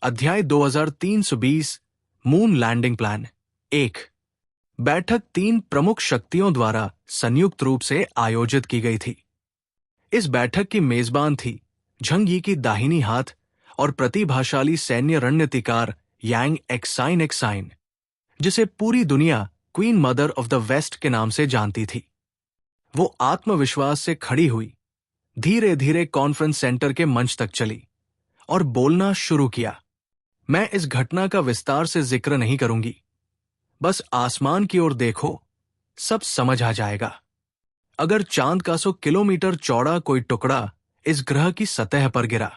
अध्याय 2320 moon landing plan 1। बैठक 3 प्रमुख शक्तियों द्वारा संयुक्त रूप से आयोजित की गई थी। इस बैठक की मेजबान थी झंग यी की दाहिनी हाथ और प्रतिभाशाली सैन्य रणनीतिकार यांग एक्साइन, जिसे पूरी दुनिया Queen Mother of the West के नाम से जानती थी। वो आत्मविश्वास से खड़ी हुई, धीरे धीरे कॉन्फ्रेंस सेंटर के मंच तक चली और बोलना शुरू किया। मैं इस घटना का विस्तार से जिक्र नहीं करूंगी, बस आसमान की ओर देखो, सब समझ आ जाएगा। अगर चांद का 100 किलोमीटर चौड़ा कोई टुकड़ा इस ग्रह की सतह पर गिरा,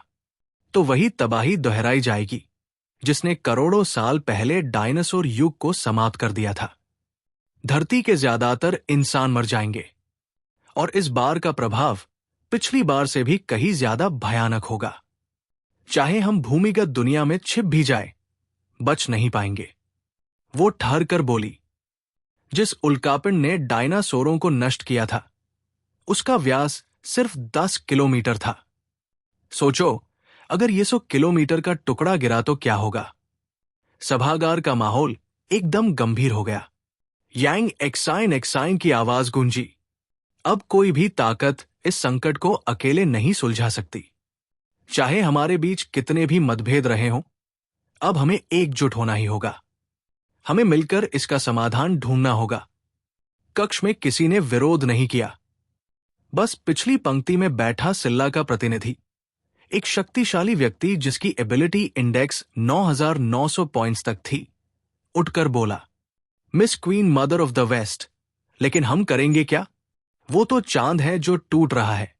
तो वही तबाही दोहराई जाएगी जिसने करोड़ों साल पहले डायनासोर युग को समाप्त कर दिया था। धरती के ज्यादातर इंसान मर जाएंगे और इस बार का प्रभाव पिछली बार से भी कहीं ज्यादा भयानक होगा। चाहे हम भूमिगत दुनिया में छिप भी जाए, बच नहीं पाएंगे। वो ठहर कर बोली, जिस उल्कापिंड ने डायनासोरों को नष्ट किया था, उसका व्यास सिर्फ 10 किलोमीटर था। सोचो, अगर ये 100 किलोमीटर का टुकड़ा गिरा तो क्या होगा। सभागार का माहौल एकदम गंभीर हो गया। यांग एक्साइन की आवाज गूंजी, अब कोई भी ताकत इस संकट को अकेले नहीं सुलझा सकती। चाहे हमारे बीच कितने भी मतभेद रहे हों, अब हमें एकजुट होना ही होगा। हमें मिलकर इसका समाधान ढूंढना होगा। कक्ष में किसी ने विरोध नहीं किया। बस पिछली पंक्ति में बैठा सिल्ला का प्रतिनिधि, एक शक्तिशाली व्यक्ति जिसकी एबिलिटी इंडेक्स 9900 पॉइंट्स तक थी, उठकर बोला, Miss Queen Mother of the West, लेकिन हम करेंगे क्या? वो तो चांद है जो टूट रहा है।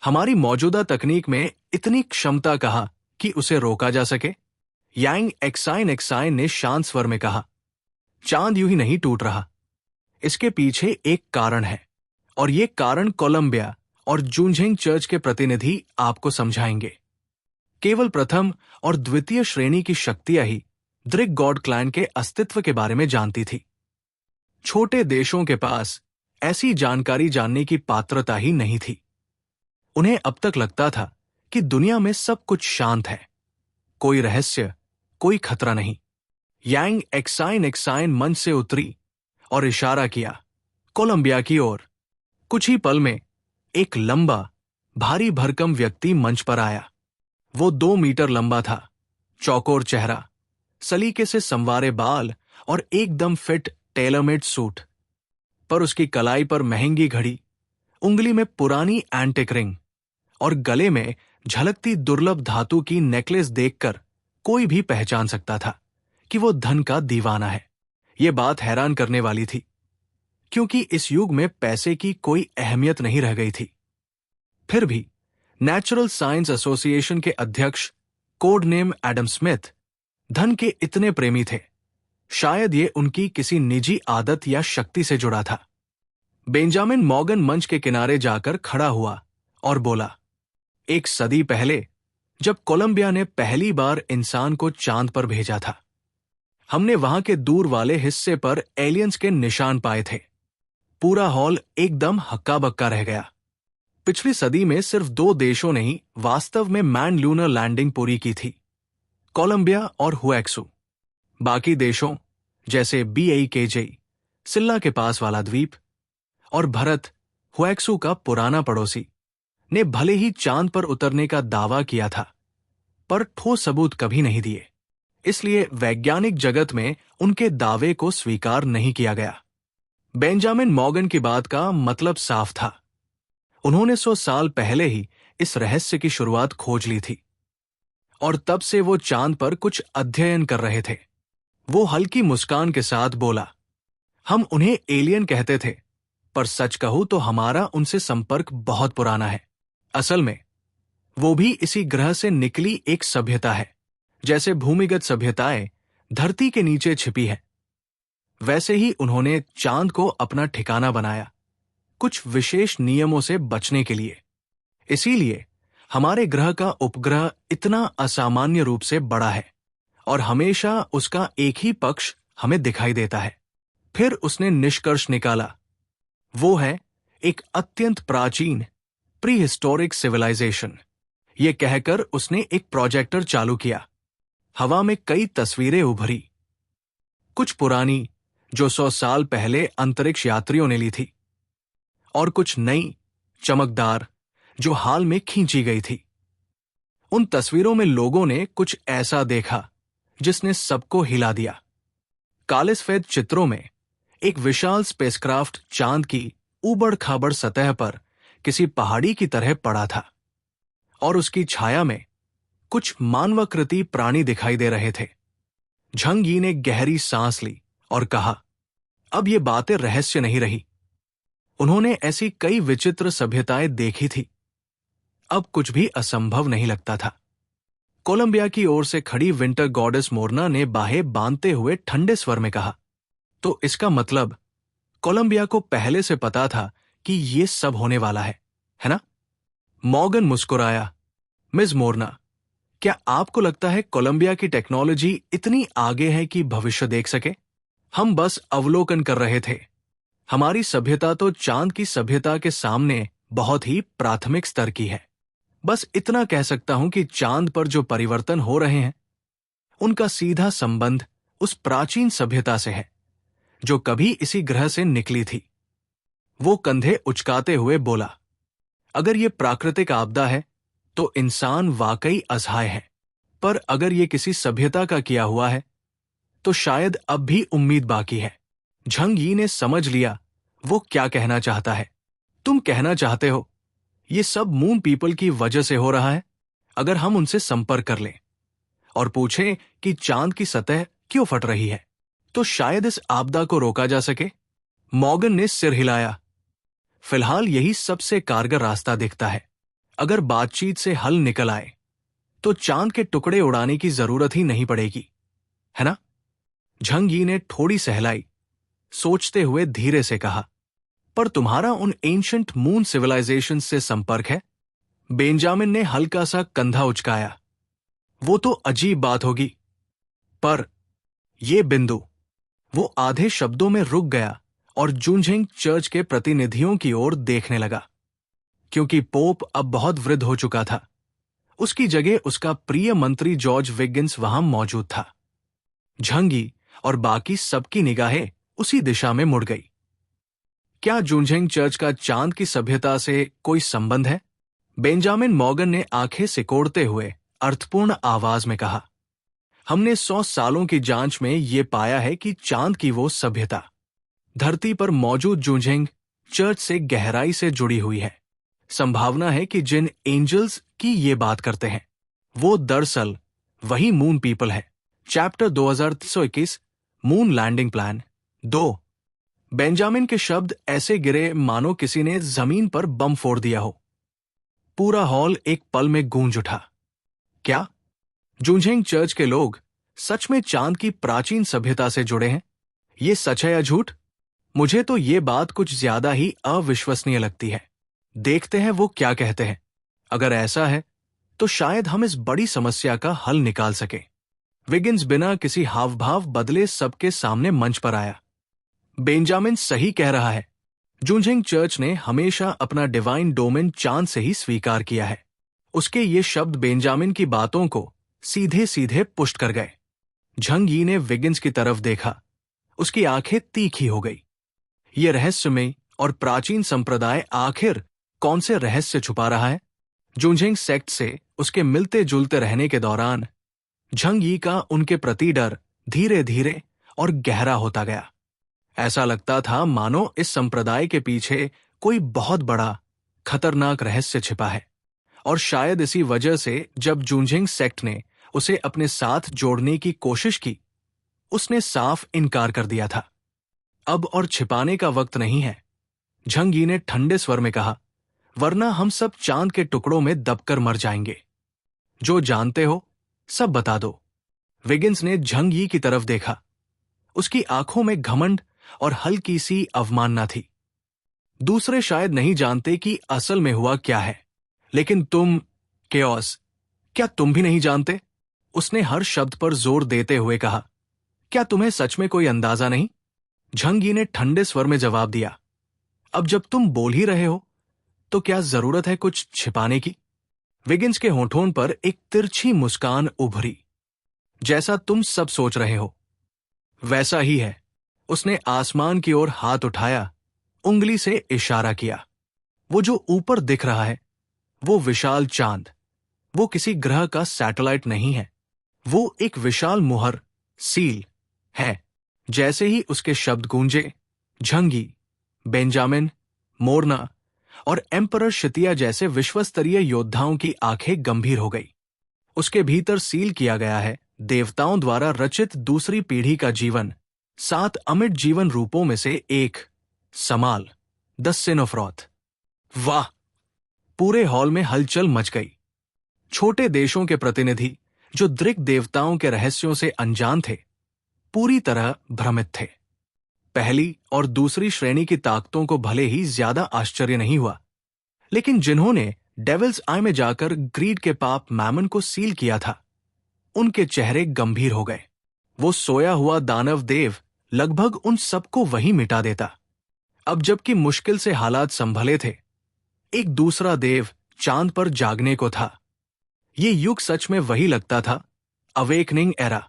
हमारी मौजूदा तकनीक में इतनी क्षमता कहाँ कि उसे रोका जा सके? यांग एक्साइन ने शांत स्वर में कहा, चांद यूं ही नहीं टूट रहा। इसके पीछे एक कारण है, और ये कारण कोलंबिया और जूनझेंग चर्च के प्रतिनिधि आपको समझाएंगे। केवल प्रथम और द्वितीय श्रेणी की शक्तियां ही द्रिक गॉड क्लैन के अस्तित्व के बारे में जानती थी। छोटे देशों के पास ऐसी जानकारी जानने की पात्रता ही नहीं थी। उन्हें अब तक लगता था कि दुनिया में सब कुछ शांत है, कोई रहस्य, कोई खतरा नहीं। यांग एक्साइन मंच से उतरी और इशारा किया कोलंबिया की ओर। कुछ ही पल में एक लंबा, भारी भरकम व्यक्ति मंच पर आया। वो 2 मीटर लंबा था, चौकोर चेहरा, सलीके से संवारे बाल और एकदम फिट टेलरमेड सूट। पर उसकी कलाई पर महंगी घड़ी, उंगली में पुरानी एंटिक रिंग और गले में झलकती दुर्लभ धातु की नेकलेस देखकर कोई भी पहचान सकता था कि वो धन का दीवाना है। ये बात हैरान करने वाली थी, क्योंकि इस युग में पैसे की कोई अहमियत नहीं रह गई थी। फिर भी नेचुरल साइंस एसोसिएशन के अध्यक्ष, कोड नेम एडम स्मिथ, धन के इतने प्रेमी थे, शायद ये उनकी किसी निजी आदत या शक्ति से जुड़ा था। बेंजामिन मॉर्गन मंच के किनारे जाकर खड़ा हुआ और बोला, एक सदी पहले जब कोलंबिया ने पहली बार इंसान को चांद पर भेजा था, हमने वहां के दूर वाले हिस्से पर एलियंस के निशान पाए थे। पूरा हॉल एकदम हक्का बक्का रह गया। पिछली सदी में सिर्फ 2 देशों ने ही वास्तव में मैन लूनर लैंडिंग पूरी की थी, कोलंबिया और हुएक्सू। बाकी देशों जैसे BAKJ, सिल्ला के पास वाला द्वीप, और भारत, हुएक्सू का पुराना पड़ोसी, ने भले ही चांद पर उतरने का दावा किया था, पर ठोस सबूत कभी नहीं दिए। इसलिए वैज्ञानिक जगत में उनके दावे को स्वीकार नहीं किया गया। बेंजामिन मॉर्गन की बात का मतलब साफ था। उन्होंने 100 साल पहले ही इस रहस्य की शुरुआत खोज ली थी, और तब से वो चांद पर कुछ अध्ययन कर रहे थे। वो हल्की मुस्कान के साथ बोला, हम उन्हें एलियन कहते थे, पर सच कहूं तो हमारा उनसे संपर्क बहुत पुराना है। असल में वो भी इसी ग्रह से निकली एक सभ्यता है। जैसे भूमिगत सभ्यताएं धरती के नीचे छिपी है, वैसे ही उन्होंने चांद को अपना ठिकाना बनाया, कुछ विशेष नियमों से बचने के लिए। इसीलिए हमारे ग्रह का उपग्रह इतना असामान्य रूप से बड़ा है, और हमेशा उसका एक ही पक्ष हमें दिखाई देता है। फिर उसने निष्कर्ष निकाला, वो है एक अत्यंत प्राचीन प्री हिस्टोरिक सिविलाइजेशन। ये कहकर उसने एक प्रोजेक्टर चालू किया। हवा में कई तस्वीरें उभरी, कुछ पुरानी जो 100 साल पहले अंतरिक्ष यात्रियों ने ली थी, और कुछ नई, चमकदार, जो हाल में खींची गई थी। उन तस्वीरों में लोगों ने कुछ ऐसा देखा जिसने सबको हिला दिया। काले सफेद चित्रों में एक विशाल स्पेसक्राफ्ट चांद की ऊबड़-खाबड़ सतह पर किसी पहाड़ी की तरह पड़ा था, और उसकी छाया में कुछ मानवाकृति प्राणी दिखाई दे रहे थे। झंग यी ने गहरी सांस ली और कहा, अब ये बातें रहस्य नहीं रही। उन्होंने ऐसी कई विचित्र सभ्यताएं देखी थी। अब कुछ भी असंभव नहीं लगता था। कोलंबिया की ओर से खड़ी विंटर गॉडेस मोरना ने बाहें बांधते हुए ठंडे स्वर में कहा, तो इसका मतलब कोलंबिया को पहले से पता था कि ये सब होने वाला है ना? मॉर्गन मुस्कुराया। मिस मोरना, क्या आपको लगता है कोलंबिया की टेक्नोलॉजी इतनी आगे है कि भविष्य देख सके? हम बस अवलोकन कर रहे थे। हमारी सभ्यता तो चांद की सभ्यता के सामने बहुत ही प्राथमिक स्तर की है। बस इतना कह सकता हूं कि चांद पर जो परिवर्तन हो रहे हैं, उनका सीधा संबंध उस प्राचीन सभ्यता से है जो कभी इसी ग्रह से निकली थी। वो कंधे उचकाते हुए बोला, अगर ये प्राकृतिक आपदा है तो इंसान वाकई असहाय है, पर अगर ये किसी सभ्यता का किया हुआ है तो शायद अब भी उम्मीद बाकी है। झंग यी ने समझ लिया वो क्या कहना चाहता है। तुम कहना चाहते हो ये सब मून पीपल की वजह से हो रहा है? अगर हम उनसे संपर्क कर लें और पूछें कि चांद की सतह क्यों फट रही है, तो शायद इस आपदा को रोका जा सके। मॉर्गन ने सिर हिलाया। फिलहाल यही सबसे कारगर रास्ता दिखता है। अगर बातचीत से हल निकल आए तो चांद के टुकड़े उड़ाने की जरूरत ही नहीं पड़ेगी, है ना? झंग यी ने थोड़ी सहलाई, सोचते हुए धीरे से कहा, पर तुम्हारा उन एंशंट मून सिविलाइजेशन से संपर्क है? बेंजामिन ने हल्का सा कंधा उचकाया। वो तो अजीब बात होगी, पर ये बिंदु। वो आधे शब्दों में रुक गया और जूनझिंग चर्च के प्रतिनिधियों की ओर देखने लगा, क्योंकि पोप अब बहुत वृद्ध हो चुका था। उसकी जगह उसका प्रिय मंत्री जॉर्ज विगिंस वहां मौजूद था। झंग यी और बाकी सबकी निगाहें उसी दिशा में मुड़ गई। क्या जूनझिंग चर्च का चांद की सभ्यता से कोई संबंध है? बेंजामिन मॉर्गन ने आंखें सिकोड़ते हुए अर्थपूर्ण आवाज में कहा, हमने 100 सालों की जांच में ये पाया है कि चांद की वो सभ्यता धरती पर मौजूद जूनझिंग चर्च से गहराई से जुड़ी हुई है। संभावना है कि जिन एंजल्स की ये बात करते हैं वो दरअसल वही मून पीपल है। Chapter 2321 moon landing plan 2। Benjamin के शब्द ऐसे गिरे मानो किसी ने जमीन पर बम फोड़ दिया हो। पूरा हॉल एक पल में गूंज उठा। क्या जूनझिंग चर्च के लोग सच में चांद की प्राचीन सभ्यता से जुड़े हैं? ये सच है या झूठ? मुझे तो ये बात कुछ ज्यादा ही अविश्वसनीय लगती है। देखते हैं वो क्या कहते हैं। अगर ऐसा है तो शायद हम इस बड़ी समस्या का हल निकाल सके। विगिंस बिना किसी हाव भाव बदले सबके सामने मंच पर आया। बेंजामिन सही कह रहा है। जूनझिंग चर्च ने हमेशा अपना डिवाइन डोमेन चांद से ही स्वीकार किया है। उसके ये शब्द बेंजामिन की बातों को सीधे सीधे पुष्ट कर गए। झंग यी ने विगिंस की तरफ देखा। उसकी आंखें तीखी हो गई। ये रहस्यमय और प्राचीन संप्रदाय आखिर कौन से रहस्य छुपा रहा है? जूनझिंग सेक्ट से उसके मिलते जुलते रहने के दौरान झंग यी का उनके प्रति डर धीरे धीरे और गहरा होता गया। ऐसा लगता था मानो इस संप्रदाय के पीछे कोई बहुत बड़ा खतरनाक रहस्य छिपा है, और शायद इसी वजह से जब जूनझिंग सेक्ट ने उसे अपने साथ जोड़ने की कोशिश की, उसने साफ इनकार कर दिया था। अब और छिपाने का वक्त नहीं है, झंग यी ने ठंडे स्वर में कहा, वरना हम सब चांद के टुकड़ों में दबकर मर जाएंगे। जो जानते हो सब बता दो। विगिंस ने झंग यी की तरफ देखा। उसकी आंखों में घमंड और हल्की सी अवमानना थी। दूसरे शायद नहीं जानते कि असल में हुआ क्या है, लेकिन तुम, केओस, क्या तुम भी नहीं जानते? उसने हर शब्द पर जोर देते हुए कहा, क्या तुम्हें सच में कोई अंदाजा नहीं? झंग यी ने ठंडे स्वर में जवाब दिया, अब जब तुम बोल ही रहे हो तो क्या जरूरत है कुछ छिपाने की? विगिंस के होठों पर एक तिरछी मुस्कान उभरी। जैसा तुम सब सोच रहे हो वैसा ही है। उसने आसमान की ओर हाथ उठाया, उंगली से इशारा किया। वो जो ऊपर दिख रहा है वो विशाल चांद, वो किसी ग्रह का सैटेलाइट नहीं है। वो एक विशाल मुहर, सील है। जैसे ही उसके शब्द गूंजे, झंगी, बेंजामिन, मोरना और एम्परर शितिया जैसे विश्वस्तरीय योद्धाओं की आंखें गंभीर हो गई। उसके भीतर सील किया गया है देवताओं द्वारा रचित दूसरी पीढ़ी का जीवन, 7 अमिट जीवन रूपों में से एक, समाल, द सिन ऑफ रॉथ। वाह! पूरे हॉल में हलचल मच गई। छोटे देशों के प्रतिनिधि जो दृक देवताओं के रहस्यों से अनजान थे, पूरी तरह भ्रमित थे। पहली और दूसरी श्रेणी की ताकतों को भले ही ज्यादा आश्चर्य नहीं हुआ, लेकिन जिन्होंने डेविल्स आई में जाकर ग्रीड के पाप मैमन को सील किया था, उनके चेहरे गंभीर हो गए। वो सोया हुआ दानव देव लगभग उन सबको वहीं मिटा देता। अब जबकि मुश्किल से हालात संभले थे, एक दूसरा देव चांद पर जागने को था। ये युग सच में वही लगता था, अवेकनिंग एरा।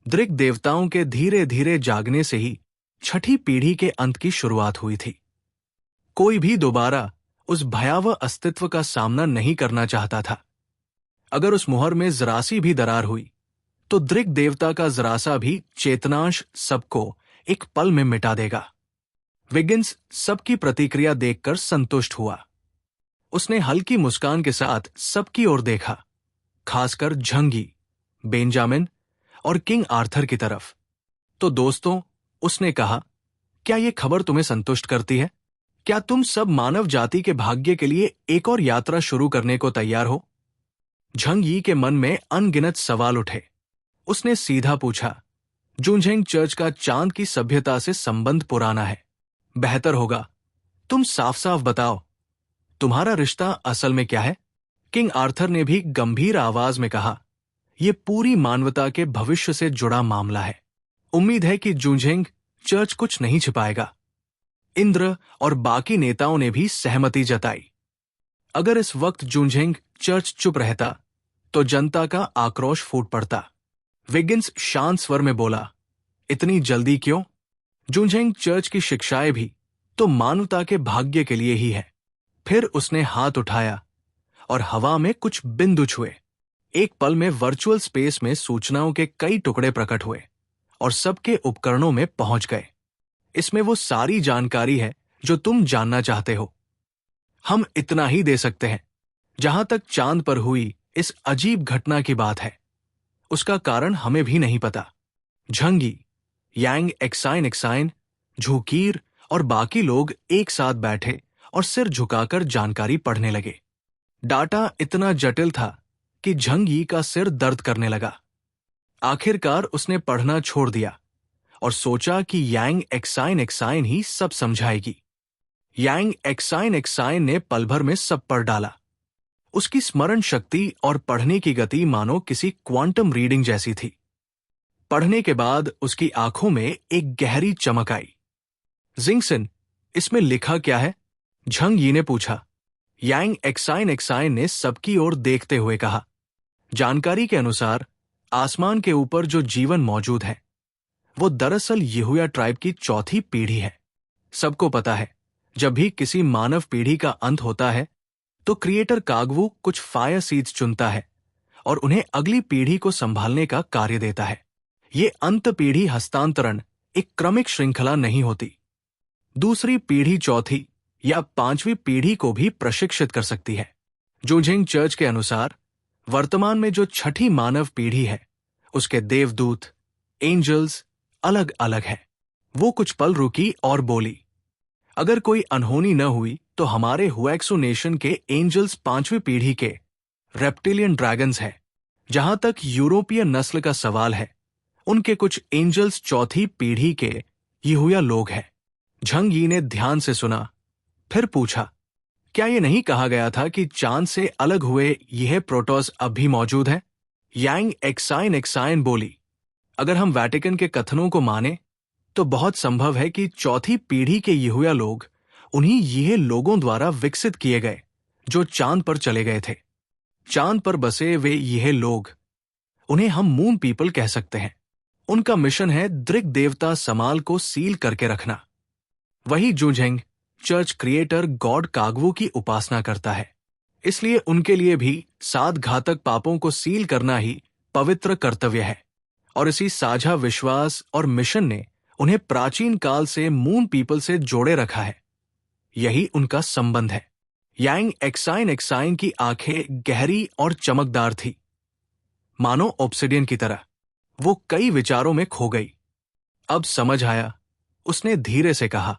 दृक देवताओं के धीरे धीरे जागने से ही छठी पीढ़ी के अंत की शुरुआत हुई थी। कोई भी दोबारा उस भयावह अस्तित्व का सामना नहीं करना चाहता था। अगर उस मुहर में जरासी भी दरार हुई, तो दृक देवता का जरासा भी चेतनांश सबको एक पल में मिटा देगा। विगिंस सबकी प्रतिक्रिया देखकर संतुष्ट हुआ। उसने हल्की मुस्कान के साथ सबकी ओर देखा, खासकर झंगी, बेंजामिन और किंग आर्थर की तरफ। तो दोस्तों, उसने कहा, क्या यह खबर तुम्हें संतुष्ट करती है? क्या तुम सब मानव जाति के भाग्य के लिए एक और यात्रा शुरू करने को तैयार हो? झंगी के मन में अनगिनत सवाल उठे। उसने सीधा पूछा, जुनझेंग चर्च का चांद की सभ्यता से संबंध पुराना है। बेहतर होगा तुम साफ साफ बताओ, तुम्हारा रिश्ता असल में क्या है? किंग आर्थर ने भी गंभीर आवाज में कहा, यह पूरी मानवता के भविष्य से जुड़ा मामला है। उम्मीद है कि जुनझेंग चर्च कुछ नहीं छिपाएगा। इंद्र और बाकी नेताओं ने भी सहमति जताई। अगर इस वक्त जुनझेंग चर्च चुप रहता तो जनता का आक्रोश फूट पड़ता। विगिंस शांत स्वर में बोला, इतनी जल्दी क्यों? जुनझेंग चर्च की शिक्षाएं भी तो मानवता के भाग्य के लिए ही है। फिर उसने हाथ उठाया और हवा में कुछ बिंदु छुए। एक पल में वर्चुअल स्पेस में सूचनाओं के कई टुकड़े प्रकट हुए और सबके उपकरणों में पहुंच गए। इसमें वो सारी जानकारी है जो तुम जानना चाहते हो। हम इतना ही दे सकते हैं। जहां तक चांद पर हुई इस अजीब घटना की बात है, उसका कारण हमें भी नहीं पता। झंगी, यांग एक्साइन, झूकीर और बाकी लोग एक साथ बैठे और सिर झुकाकर जानकारी पढ़ने लगे। डाटा इतना जटिल था कि झंगी का सिर दर्द करने लगा। आखिरकार उसने पढ़ना छोड़ दिया और सोचा कि यांग एक्साइन ही सब समझाएगी। यांग एक्साइन ने पल भर में सब पढ़ डाला। उसकी स्मरण शक्ति और पढ़ने की गति मानो किसी क्वांटम रीडिंग जैसी थी। पढ़ने के बाद उसकी आंखों में एक गहरी चमक आई। जिंगसन, इसमें लिखा क्या है? झंग यी ने पूछा। यांग एक्साइन ने सबकी ओर देखते हुए कहा, जानकारी के अनुसार आसमान के ऊपर जो जीवन मौजूद है वो दरअसल यहूया ट्राइब की चौथी पीढ़ी है। सबको पता है, जब भी किसी मानव पीढ़ी का अंत होता है तो क्रिएटर कागवू कुछ फायर सीड्स चुनता है और उन्हें अगली पीढ़ी को संभालने का कार्य देता है। ये अंत पीढ़ी हस्तांतरण एक क्रमिक श्रृंखला नहीं होती। दूसरी पीढ़ी चौथी या पांचवी पीढ़ी को भी प्रशिक्षित कर सकती है। जुनझेंग चर्च के अनुसार वर्तमान में जो छठी मानव पीढ़ी है, उसके देवदूत, एंजल्स अलग अलग हैं। वो कुछ पल रुकी और बोली, अगर कोई अनहोनी न हुई तो हमारे हुएक्सो नेशन के एंजल्स पांचवी पीढ़ी के रेप्टिलियन ड्रैगन्स हैं। जहां तक यूरोपियन नस्ल का सवाल है, उनके कुछ एंजल्स चौथी पीढ़ी के यहूया लोग हैं। झंग यी ने ध्यान से सुना, फिर पूछा, क्या ये नहीं कहा गया था कि चांद से अलग हुए यह प्रोटोस अब भी मौजूद है? यांग एक्साइन बोली, अगर हम वैटिकन के कथनों को माने तो बहुत संभव है कि चौथी पीढ़ी के यहूया लोग उन्हीं यह लोगों द्वारा विकसित किए गए जो चांद पर चले गए थे। चांद पर बसे वे यह लोग उन्हें हम मून पीपल कह सकते हैं। उनका मिशन है दृक देवता समाल को सील करके रखना। वही जुझेंग चर्च क्रिएटर गॉड कागवू की उपासना करता है, इसलिए उनके लिए भी 7 घातक पापों को सील करना ही पवित्र कर्तव्य है। और इसी साझा विश्वास और मिशन ने उन्हें प्राचीन काल से मून पीपल से जोड़े रखा है। यही उनका संबंध है। यांग एक्साइन एक्साइन की आंखें गहरी और चमकदार थी, मानो ऑब्सिडियन की तरह। वो कई विचारों में खो गई। अब समझ आया, उसने धीरे से कहा।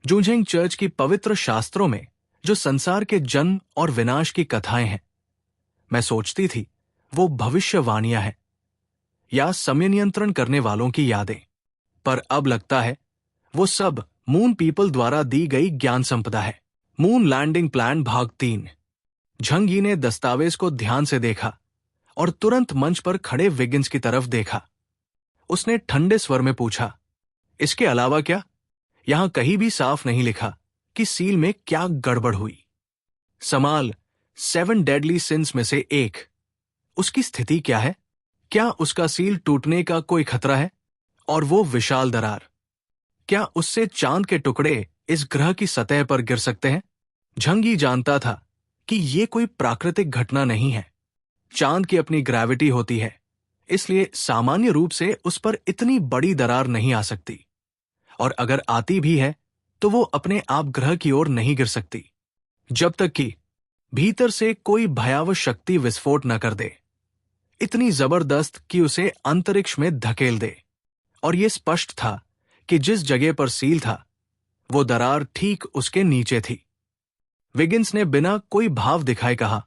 जूझेंग चर्च की पवित्र शास्त्रों में जो संसार के जन्म और विनाश की कथाएं हैं, मैं सोचती थी वो भविष्यवाणियां हैं या समय नियंत्रण करने वालों की यादें। पर अब लगता है वो सब मून पीपल द्वारा दी गई ज्ञान संपदा है। मून लैंडिंग प्लान भाग 3। झंग यी ने दस्तावेज को ध्यान से देखा और तुरंत मंच पर खड़े विगिंस की तरफ देखा। उसने ठंडे स्वर में पूछा, इसके अलावा क्या? यहां कहीं भी साफ नहीं लिखा कि सील में क्या गड़बड़ हुई। समाल 7 डेडली सिंस में से एक, उसकी स्थिति क्या है? क्या उसका सील टूटने का कोई खतरा है? और वो विशाल दरार, क्या उससे चांद के टुकड़े इस ग्रह की सतह पर गिर सकते हैं? झंग यी जानता था कि ये कोई प्राकृतिक घटना नहीं है। चांद की अपनी ग्रेविटी होती है, इसलिए सामान्य रूप से उस पर इतनी बड़ी दरार नहीं आ सकती, और अगर आती भी है तो वो अपने आप ग्रह की ओर नहीं गिर सकती, जब तक कि भीतर से कोई भयावह शक्ति विस्फोट न कर दे, इतनी जबरदस्त कि उसे अंतरिक्ष में धकेल दे। और यह स्पष्ट था कि जिस जगह पर सील था, वो दरार ठीक उसके नीचे थी। विगिंस ने बिना कोई भाव दिखाए कहा,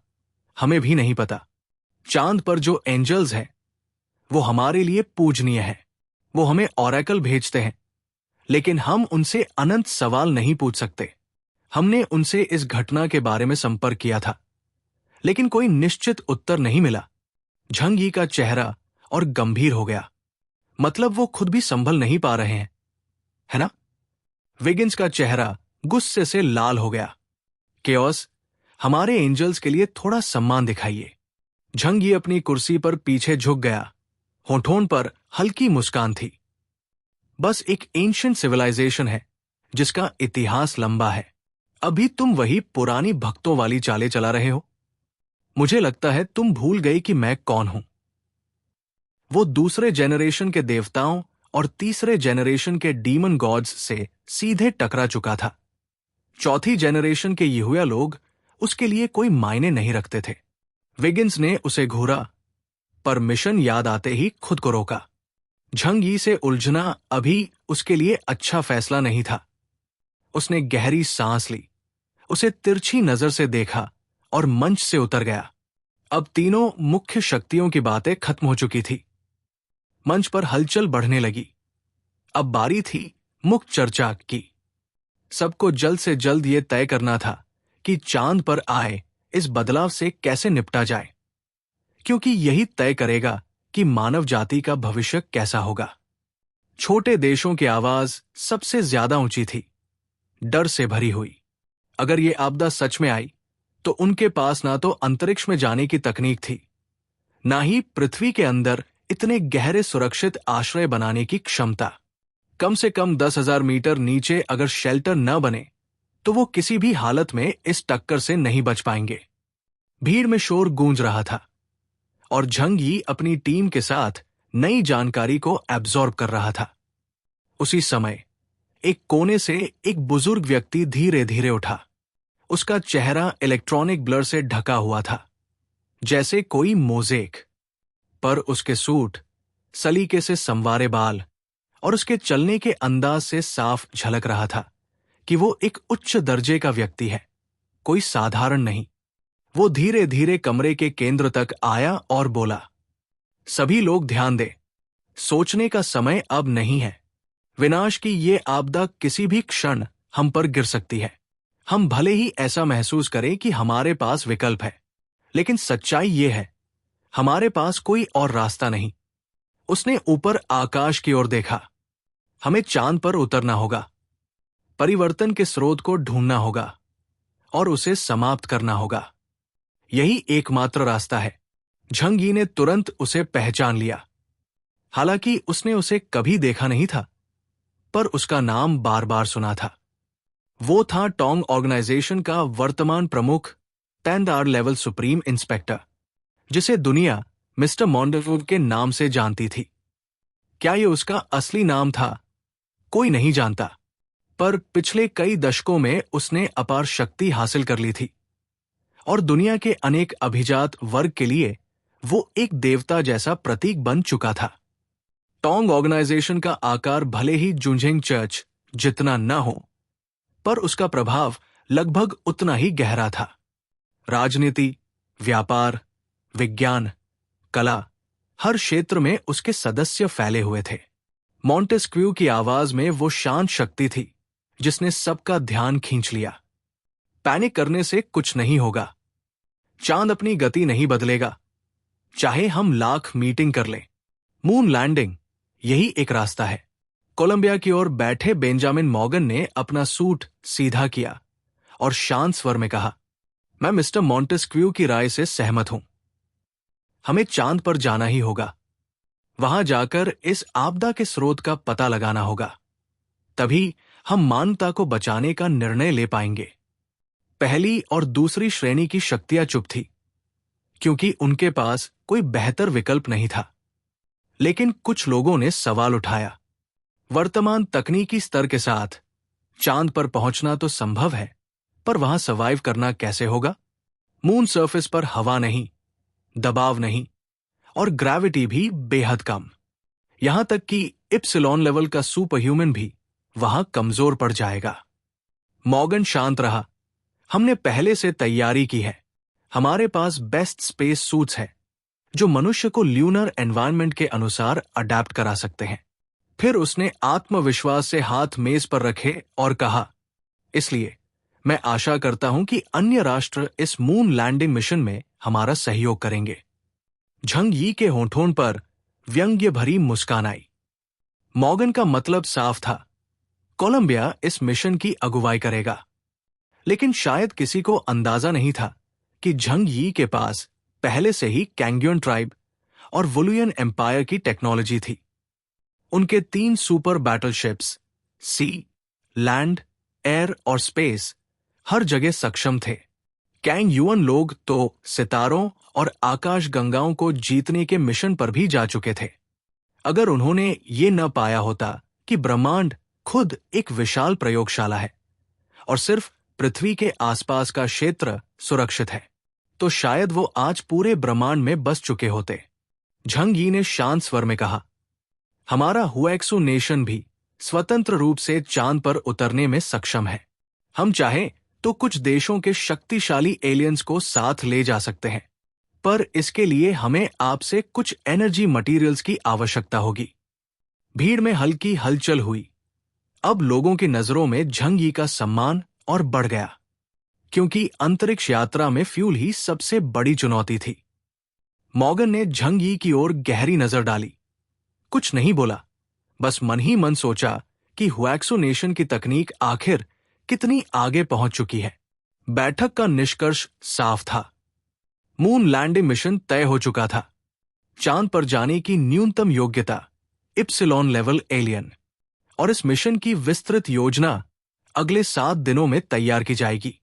हमें भी नहीं पता। चांद पर जो एंजल्स हैं, वो हमारे लिए पूजनीय है। वो हमें ऑरेकल भेजते हैं, लेकिन हम उनसे अनंत सवाल नहीं पूछ सकते। हमने उनसे इस घटना के बारे में संपर्क किया था, लेकिन कोई निश्चित उत्तर नहीं मिला। झंग यी का चेहरा और गंभीर हो गया। मतलब वो खुद भी संभल नहीं पा रहे हैं, है ना? विगिंस का चेहरा गुस्से से लाल हो गया। केओस, हमारे एंजल्स के लिए थोड़ा सम्मान दिखाइए। झंग यी अपनी कुर्सी पर पीछे झुक गया। होठों पर हल्की मुस्कान थी। बस एक एंशिएंट सिविलाइजेशन है जिसका इतिहास लंबा है। अभी तुम वही पुरानी भक्तों वाली चालें चला रहे हो। मुझे लगता है तुम भूल गई कि मैं कौन हूं। वो दूसरे जेनरेशन के देवताओं और तीसरे जेनरेशन के डीमन गॉड्स से सीधे टकरा चुका था। चौथी जेनरेशन के यहूया लोग उसके लिए कोई मायने नहीं रखते थे। विगिंस ने उसे घूरा, पर मिशन याद आते ही खुद को रोका। झंग यी से उलझना अभी उसके लिए अच्छा फैसला नहीं था। उसने गहरी सांस ली, उसे तिरछी नजर से देखा और मंच से उतर गया। अब तीनों मुख्य शक्तियों की बातें खत्म हो चुकी थी। मंच पर हलचल बढ़ने लगी। अब बारी थी मुक्त चर्चा की। सबको जल्द से जल्द ये तय करना था कि चांद पर आए इस बदलाव से कैसे निपटा जाए, क्योंकि यही तय करेगा कि मानव जाति का भविष्य कैसा होगा। छोटे देशों की आवाज सबसे ज्यादा ऊंची थी, डर से भरी हुई। अगर ये आपदा सच में आई तो उनके पास ना तो अंतरिक्ष में जाने की तकनीक थी, ना ही पृथ्वी के अंदर इतने गहरे सुरक्षित आश्रय बनाने की क्षमता। कम से कम 10,000 मीटर नीचे अगर शेल्टर न बने तो वो किसी भी हालत में इस टक्कर से नहीं बच पाएंगे। भीड़ में शोर गूंज रहा था और झंग यी अपनी टीम के साथ नई जानकारी को एब्जॉर्ब कर रहा था। उसी समय एक कोने से एक बुजुर्ग व्यक्ति धीरे धीरे उठा। उसका चेहरा इलेक्ट्रॉनिक ब्लर से ढका हुआ था, जैसे कोई मोज़ेक, पर उसके सूट, सलीके से संवारे बाल और उसके चलने के अंदाज से साफ झलक रहा था कि वो एक उच्च दर्जे का व्यक्ति है, कोई साधारण नहीं। वो धीरे धीरे कमरे के केंद्र तक आया और बोला, सभी लोग ध्यान दें, सोचने का समय अब नहीं है। विनाश की ये आपदा किसी भी क्षण हम पर गिर सकती है। हम भले ही ऐसा महसूस करें कि हमारे पास विकल्प है, लेकिन सच्चाई ये है, हमारे पास कोई और रास्ता नहीं। उसने ऊपर आकाश की ओर देखा। हमें चांद पर उतरना होगा, परिवर्तन के स्रोत को ढूंढना होगा और उसे समाप्त करना होगा। यही एकमात्र रास्ता है। झंग यी ने तुरंत उसे पहचान लिया। हालांकि उसने उसे कभी देखा नहीं था, पर उसका नाम बार बार सुना था। वो था टोंग ऑर्गेनाइजेशन का वर्तमान प्रमुख, 10th लेवल सुप्रीम इंस्पेक्टर, जिसे दुनिया मिस्टर मॉन्डेवुड के नाम से जानती थी। क्या ये उसका असली नाम था? कोई नहीं जानता, पर पिछले कई दशकों में उसने अपार शक्ति हासिल कर ली थी और दुनिया के अनेक अभिजात वर्ग के लिए वो एक देवता जैसा प्रतीक बन चुका था। टोंग ऑर्गेनाइजेशन का आकार भले ही जुंझेंग चर्च जितना न हो, पर उसका प्रभाव लगभग उतना ही गहरा था। राजनीति, व्यापार, विज्ञान, कला, हर क्षेत्र में उसके सदस्य फैले हुए थे। मॉन्टेस्क्यू की आवाज में वो शांत शक्ति थी जिसने सबका ध्यान खींच लिया। पैनिक करने से कुछ नहीं होगा। चांद अपनी गति नहीं बदलेगा, चाहे हम लाख मीटिंग कर लें। मून लैंडिंग, यही एक रास्ता है। कोलंबिया की ओर बैठे बेंजामिन मॉर्गन ने अपना सूट सीधा किया और शांत स्वर में कहा, मैं मिस्टर मॉन्टेस्क्यू की राय से सहमत हूं। हमें चांद पर जाना ही होगा। वहां जाकर इस आपदा के स्रोत का पता लगाना होगा। तभी हम मानवता को बचाने का निर्णय ले पाएंगे। पहली और दूसरी श्रेणी की शक्तियां चुप थी, क्योंकि उनके पास कोई बेहतर विकल्प नहीं था। लेकिन कुछ लोगों ने सवाल उठाया, वर्तमान तकनीकी स्तर के साथ चांद पर पहुंचना तो संभव है, पर वहां सर्वाइव करना कैसे होगा? मून सरफेस पर हवा नहीं, दबाव नहीं और ग्रेविटी भी बेहद कम। यहां तक कि इप्सिलॉन लेवल का सुपर ह्यूमन भी वहां कमजोर पड़ जाएगा। मॉर्गन शांत रहा। हमने पहले से तैयारी की है। हमारे पास बेस्ट स्पेस सूट्स हैं जो मनुष्य को ल्यूनर एनवायरनमेंट के अनुसार अडेप्ट करा सकते हैं। फिर उसने आत्मविश्वास से हाथ मेज पर रखे और कहा, इसलिए मैं आशा करता हूं कि अन्य राष्ट्र इस मून लैंडिंग मिशन में हमारा सहयोग करेंगे। झंग यी के होठों पर व्यंग्य भरी मुस्कान आई। मॉर्गन का मतलब साफ था, कोलंबिया इस मिशन की अगुवाई करेगा। लेकिन शायद किसी को अंदाजा नहीं था कि झंग यी के पास पहले से ही कैंग्योन ट्राइब और वुलुयन एम्पायर की टेक्नोलॉजी थी। उनके 3 सुपर बैटलशिप्स सी, लैंड, एयर और स्पेस हर जगह सक्षम थे। कैंग युअन लोग तो सितारों और आकाश गंगाओं को जीतने के मिशन पर भी जा चुके थे। अगर उन्होंने ये न पाया होता कि ब्रह्मांड खुद एक विशाल प्रयोगशाला है और सिर्फ पृथ्वी के आसपास का क्षेत्र सुरक्षित है, तो शायद वो आज पूरे ब्रह्मांड में बस चुके होते। झंग यी ने शांत स्वर में कहा, हमारा हुएक्सू नेशन भी स्वतंत्र रूप से चांद पर उतरने में सक्षम है। हम चाहें तो कुछ देशों के शक्तिशाली एलियंस को साथ ले जा सकते हैं, पर इसके लिए हमें आपसे कुछ एनर्जी मटेरियल्स की आवश्यकता होगी। भीड़ में हल्की हलचल हुई। अब लोगों की नजरों में झंग यी का सम्मान और बढ़ गया, क्योंकि अंतरिक्ष यात्रा में फ्यूल ही सबसे बड़ी चुनौती थी। मॉर्गन ने झंग यी की ओर गहरी नजर डाली। कुछ नहीं बोला, बस मन ही मन सोचा कि हुएक्सू नेशन की तकनीक आखिर कितनी आगे पहुंच चुकी है। बैठक का निष्कर्ष साफ था। मून लैंडिंग मिशन तय हो चुका था। चांद पर जाने की न्यूनतम योग्यता इप्सिलॉन लेवल एलियन, और इस मिशन की विस्तृत योजना अगले 7 दिनों में तैयार की जाएगी।